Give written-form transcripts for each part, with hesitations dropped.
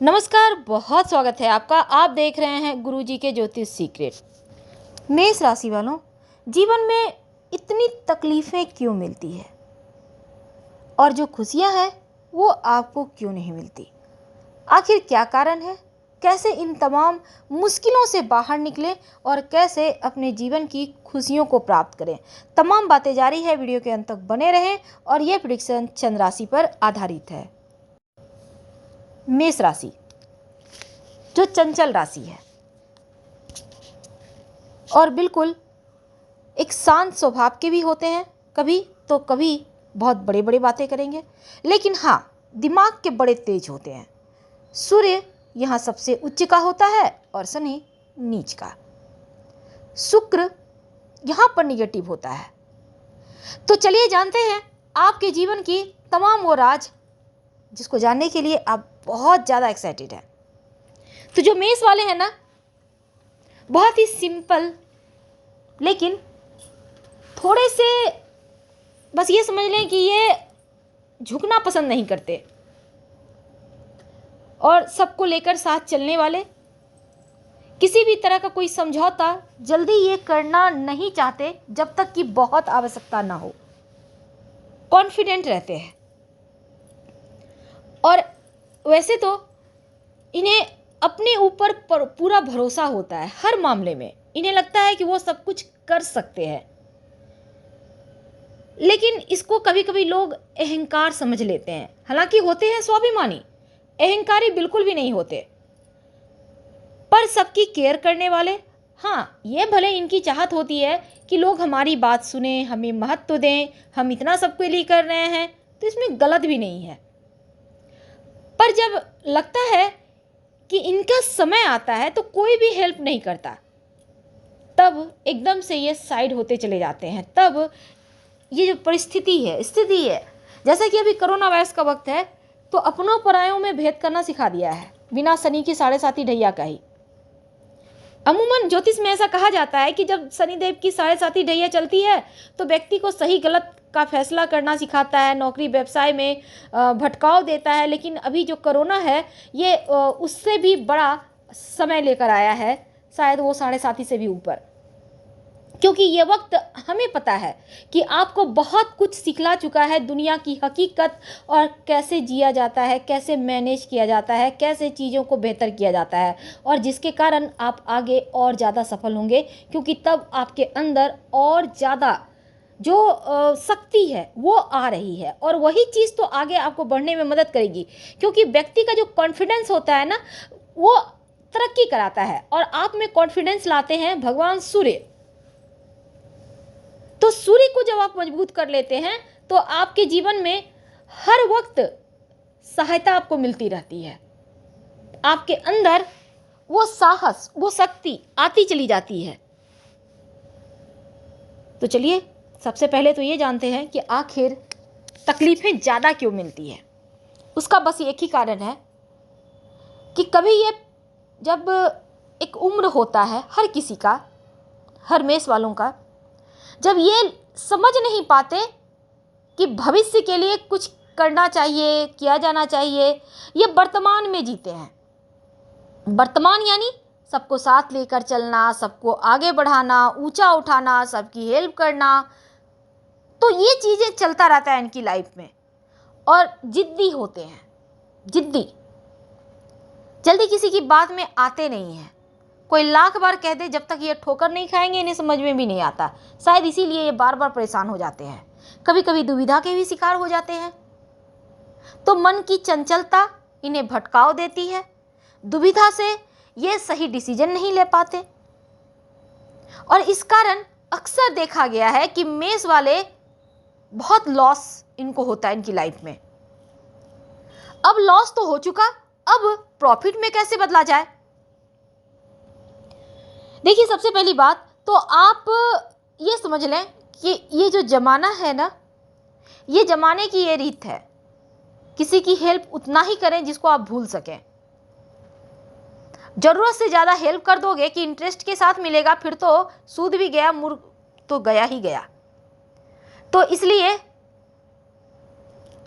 नमस्कार, बहुत स्वागत है आपका। आप देख रहे हैं गुरुजी के ज्योतिष सीक्रेट। मेष राशि वालों, जीवन में इतनी तकलीफ़ें क्यों मिलती है और जो खुशियां हैं वो आपको क्यों नहीं मिलती? आखिर क्या कारण है? कैसे इन तमाम मुश्किलों से बाहर निकलें और कैसे अपने जीवन की खुशियों को प्राप्त करें? तमाम बातें जारी है, वीडियो के अंत तक बने रहें। और ये प्रेडिक्शन चंद्र राशि पर आधारित है। मेष राशि जो चंचल राशि है और बिल्कुल एक शांत स्वभाव के भी होते हैं, कभी तो कभी बहुत बड़े बड़े बातें करेंगे, लेकिन हाँ, दिमाग के बड़े तेज होते हैं। सूर्य यहाँ सबसे उच्च का होता है और शनि नीच का। शुक्र यहाँ पर निगेटिव होता है। तो चलिए जानते हैं आपके जीवन की तमाम वो राज जिसको जानने के लिए आप बहुत ज़्यादा एक्साइटेड हैं। तो जो मेष वाले हैं ना, बहुत ही सिंपल, लेकिन थोड़े से बस ये समझ लें कि ये झुकना पसंद नहीं करते और सबको लेकर साथ चलने वाले, किसी भी तरह का कोई समझौता जल्दी ये करना नहीं चाहते जब तक कि बहुत आवश्यकता ना हो। कॉन्फिडेंट रहते हैं और वैसे तो इन्हें अपने ऊपर पूरा भरोसा होता है। हर मामले में इन्हें लगता है कि वो सब कुछ कर सकते हैं, लेकिन इसको कभी कभी लोग अहंकार समझ लेते हैं। हालांकि होते हैं स्वाभिमानी, अहंकारी बिल्कुल भी नहीं होते, पर सबकी केयर करने वाले। हाँ, ये भले इनकी चाहत होती है कि लोग हमारी बात सुने, हमें महत्व दें, हम इतना सबके लिए कर रहे हैं, तो इसमें गलत भी नहीं है। पर जब लगता है कि इनका समय आता है तो कोई भी हेल्प नहीं करता, तब एकदम से ये साइड होते चले जाते हैं। तब ये जो परिस्थिति है, स्थिति है, जैसा कि अभी कोरोना वायरस का वक्त है, तो अपनों परायों में भेद करना सिखा दिया है, बिना शनि की साढ़े साती ढैया का ही। अमूमन ज्योतिष में ऐसा कहा जाता है कि जब शनिदेव की साढ़े साती ढैया चलती है तो व्यक्ति को सही गलत का फैसला करना सिखाता है, नौकरी व्यवसाय में भटकाव देता है। लेकिन अभी जो कोरोना है ये उससे भी बड़ा समय लेकर आया है, शायद वो साढ़े साती से भी ऊपर, क्योंकि ये वक्त हमें पता है कि आपको बहुत कुछ सिखला चुका है, दुनिया की हकीकत और कैसे जिया जाता है, कैसे मैनेज किया जाता है, कैसे चीज़ों को बेहतर किया जाता है, और जिसके कारण आप आगे और ज़्यादा सफल होंगे, क्योंकि तब आपके अंदर और ज़्यादा जो शक्ति है वो आ रही है। और वही चीज़ तो आगे आपको बढ़ने में मदद करेगी, क्योंकि व्यक्ति का जो कॉन्फिडेंस होता है ना, वो तरक्की कराता है और आप में कॉन्फिडेंस लाते हैं भगवान सूर्य। तो सूर्य को जब आप मजबूत कर लेते हैं तो आपके जीवन में हर वक्त सहायता आपको मिलती रहती है। आपके अंदर वो साहस, वो शक्ति आती चली जाती है। तो चलिए सबसे पहले तो ये जानते हैं कि आखिर तकलीफें ज़्यादा क्यों मिलती है। उसका बस एक ही कारण है कि कभी ये जब एक उम्र होता है हर किसी का, हर मेष वालों का, जब ये समझ नहीं पाते कि भविष्य के लिए कुछ करना चाहिए, किया जाना चाहिए, ये वर्तमान में जीते हैं। वर्तमान यानी सबको साथ लेकर चलना, सबको आगे बढ़ाना, ऊंचा उठाना, सबकी हेल्प करना, तो ये चीज़ें चलता रहता है इनकी लाइफ में। और जिद्दी होते हैं, जिद्दी, जल्दी किसी की बात में आते नहीं हैं। कोई लाख बार कह दे, जब तक ये ठोकर नहीं खाएंगे इन्हें समझ में भी नहीं आता। शायद इसीलिए ये बार बार परेशान हो जाते हैं, कभी कभी दुविधा के भी शिकार हो जाते हैं। तो मन की चंचलता इन्हें भटकाव देती है, दुविधा से ये सही डिसीजन नहीं ले पाते, और इस कारण अक्सर देखा गया है कि मेष वाले बहुत लॉस इनको होता है इनकी लाइफ में। अब लॉस तो हो चुका, अब प्रॉफिट में कैसे बदला जाए? देखिए, सबसे पहली बात तो आप ये समझ लें कि ये जो ज़माना है ना, ये ज़माने की ये रीत है, किसी की हेल्प उतना ही करें जिसको आप भूल सकें। ज़रूरत से ज़्यादा हेल्प कर दोगे कि इंटरेस्ट के साथ मिलेगा, फिर तो सूद भी गया, मुर्ग तो गया ही गया। तो इसलिए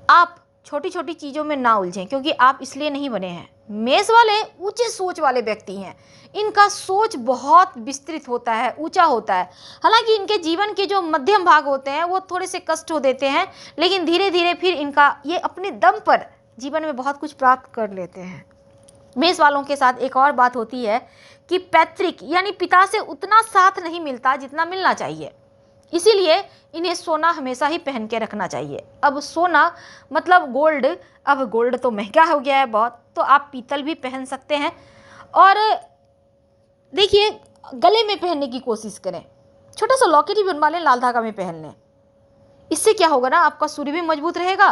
आप छोटी छोटी चीज़ों में ना उलझें, क्योंकि आप इसलिए नहीं बने हैं। मेष वाले ऊंचे सोच वाले व्यक्ति हैं, इनका सोच बहुत विस्तृत होता है, ऊंचा होता है। हालांकि इनके जीवन के जो मध्यम भाग होते हैं वो थोड़े से कष्ट हो देते हैं, लेकिन धीरे धीरे फिर इनका ये अपने दम पर जीवन में बहुत कुछ प्राप्त कर लेते हैं। मेष वालों के साथ एक और बात होती है कि पैतृक यानी पिता से उतना साथ नहीं मिलता जितना मिलना चाहिए, इसीलिए इन्हें सोना हमेशा ही पहन के रखना चाहिए। अब सोना मतलब गोल्ड, अब गोल्ड तो महंगा हो गया है बहुत, तो आप पीतल भी पहन सकते हैं। और देखिए, गले में पहनने की कोशिश करें, छोटा सा लॉकेट ही बनवा लें, लाल धागा में पहन लें। इससे क्या होगा ना, आपका सूर्य भी मजबूत रहेगा,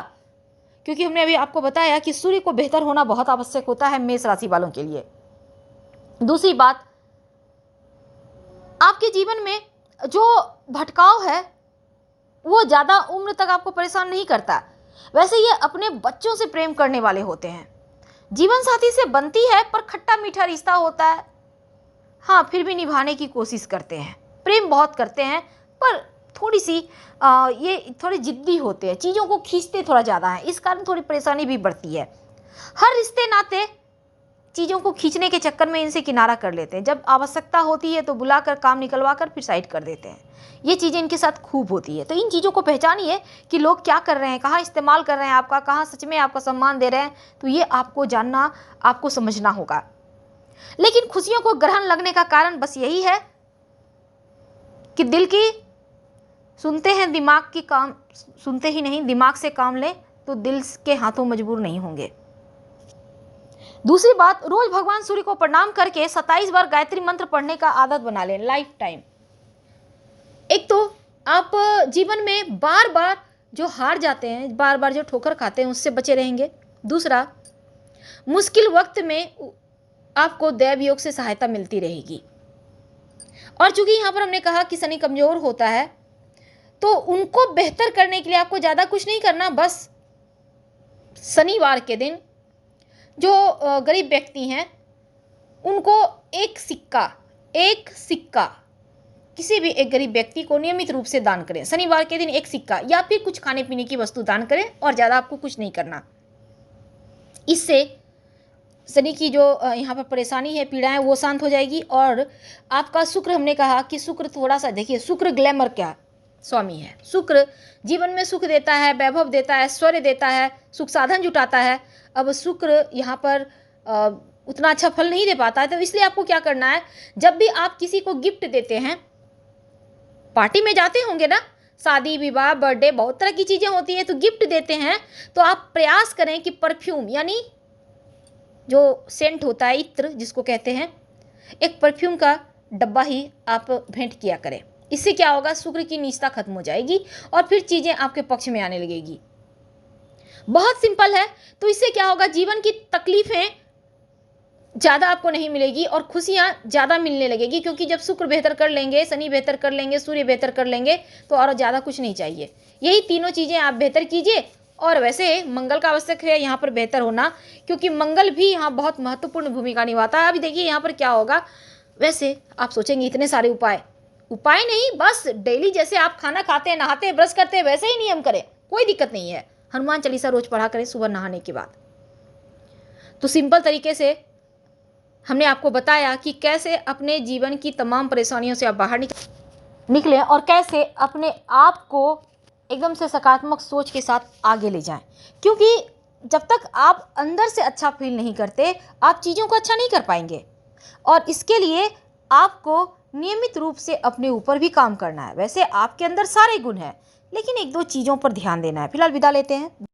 क्योंकि हमने अभी आपको बताया कि सूर्य को बेहतर होना बहुत आवश्यक होता है मेष राशि वालों के लिए। दूसरी बात, आपके जीवन में जो भटकाव है वो ज़्यादा उम्र तक आपको परेशान नहीं करता। वैसे ये अपने बच्चों से प्रेम करने वाले होते हैं। जीवन साथी से बनती है पर खट्टा मीठा रिश्ता होता है, हाँ, फिर भी निभाने की कोशिश करते हैं, प्रेम बहुत करते हैं, पर थोड़ी सी ये थोड़े जिद्दी होते हैं, चीज़ों को खींचते थोड़ा ज़्यादा है, इस कारण थोड़ी परेशानी भी बढ़ती है। हर रिश्ते नाते चीज़ों को खींचने के चक्कर में इनसे किनारा कर लेते हैं। जब आवश्यकता होती है तो बुलाकर काम निकलवा कर फिर साइड कर देते हैं। ये चीज़ें इनके साथ खूब होती है। तो इन चीज़ों को पहचानिए कि लोग क्या कर रहे हैं, कहाँ इस्तेमाल कर रहे हैं आपका, कहाँ सच में आपका सम्मान दे रहे हैं। तो ये आपको जानना, आपको समझना होगा। लेकिन खुशियों को ग्रहण लगने का कारण बस यही है कि दिल की सुनते हैं, दिमाग की काम सुनते ही नहीं, दिमाग से काम लें तो दिल के हाथों मजबूर नहीं होंगे। दूसरी बात, रोज भगवान सूर्य को प्रणाम करके 27 बार गायत्री मंत्र पढ़ने का आदत बना लें, लाइफ टाइम। एक तो आप जीवन में बार बार जो हार जाते हैं, बार बार जो ठोकर खाते हैं, उससे बचे रहेंगे। दूसरा, मुश्किल वक्त में आपको दैव योग से सहायता मिलती रहेगी। और चूंकि यहाँ पर हमने कहा कि शनि कमजोर होता है, तो उनको बेहतर करने के लिए आपको ज़्यादा कुछ नहीं करना, बस शनिवार के दिन जो गरीब व्यक्ति हैं उनको एक सिक्का किसी भी एक गरीब व्यक्ति को नियमित रूप से दान करें। शनिवार के दिन एक सिक्का या फिर कुछ खाने पीने की वस्तु दान करें, और ज़्यादा आपको कुछ नहीं करना। इससे शनि की जो यहाँ पर परेशानी है, पीड़ा है, वो शांत हो जाएगी। और आपका शुक्र, हमने कहा कि शुक्र थोड़ा सा देखिए, शुक्र ग्लैमर क्या स्वामी है। शुक्र जीवन में सुख देता है, वैभव देता है, ऐश्वर्य देता है, सुख साधन जुटाता है। अब शुक्र यहाँ पर उतना अच्छा फल नहीं दे पाता है, तो इसलिए आपको क्या करना है, जब भी आप किसी को गिफ्ट देते हैं, पार्टी में जाते होंगे ना, शादी विवाह बर्थडे बहुत तरह की चीज़ें होती हैं, तो गिफ्ट देते हैं, तो आप प्रयास करें कि परफ्यूम यानी जो सेंट होता है, इत्र जिसको कहते हैं, एक परफ्यूम का डब्बा ही आप भेंट किया करें। इससे क्या होगा, शुक्र की नीचता खत्म हो जाएगी और फिर चीज़ें आपके पक्ष में आने लगेगी। बहुत सिंपल है। तो इससे क्या होगा, जीवन की तकलीफें ज़्यादा आपको नहीं मिलेगी और खुशियाँ ज़्यादा मिलने लगेगी, क्योंकि जब शुक्र बेहतर कर लेंगे, शनि बेहतर कर लेंगे, सूर्य बेहतर कर लेंगे, तो और ज़्यादा कुछ नहीं चाहिए। यही तीनों चीज़ें आप बेहतर कीजिए। और वैसे मंगल का आवश्यक है यहाँ पर बेहतर होना, क्योंकि मंगल भी यहाँ बहुत महत्वपूर्ण भूमिका निभाता है। अभी देखिए यहाँ पर क्या होगा, वैसे आप सोचेंगे इतने सारे उपाय नहीं, बस डेली जैसे आप खाना खाते हैं, नहाते हैं, ब्रश करते हैं, वैसे ही नियम करें, कोई दिक्कत नहीं है। हनुमान चालीसा रोज पढ़ा करें सुबह नहाने के बाद। तो सिंपल तरीके से हमने आपको बताया कि कैसे अपने जीवन की तमाम परेशानियों से आप बाहर निकलें और कैसे अपने आप को एकदम से सकारात्मक सोच के साथ आगे ले जाएं। क्योंकि जब तक आप अंदर से अच्छा फील नहीं करते, आप चीज़ों को अच्छा नहीं कर पाएंगे। और इसके लिए आपको नियमित रूप से अपने ऊपर भी काम करना है। वैसे आपके अंदर सारे गुण हैं, लेकिन एक दो चीज़ों पर ध्यान देना है। फिलहाल विदा लेते हैं।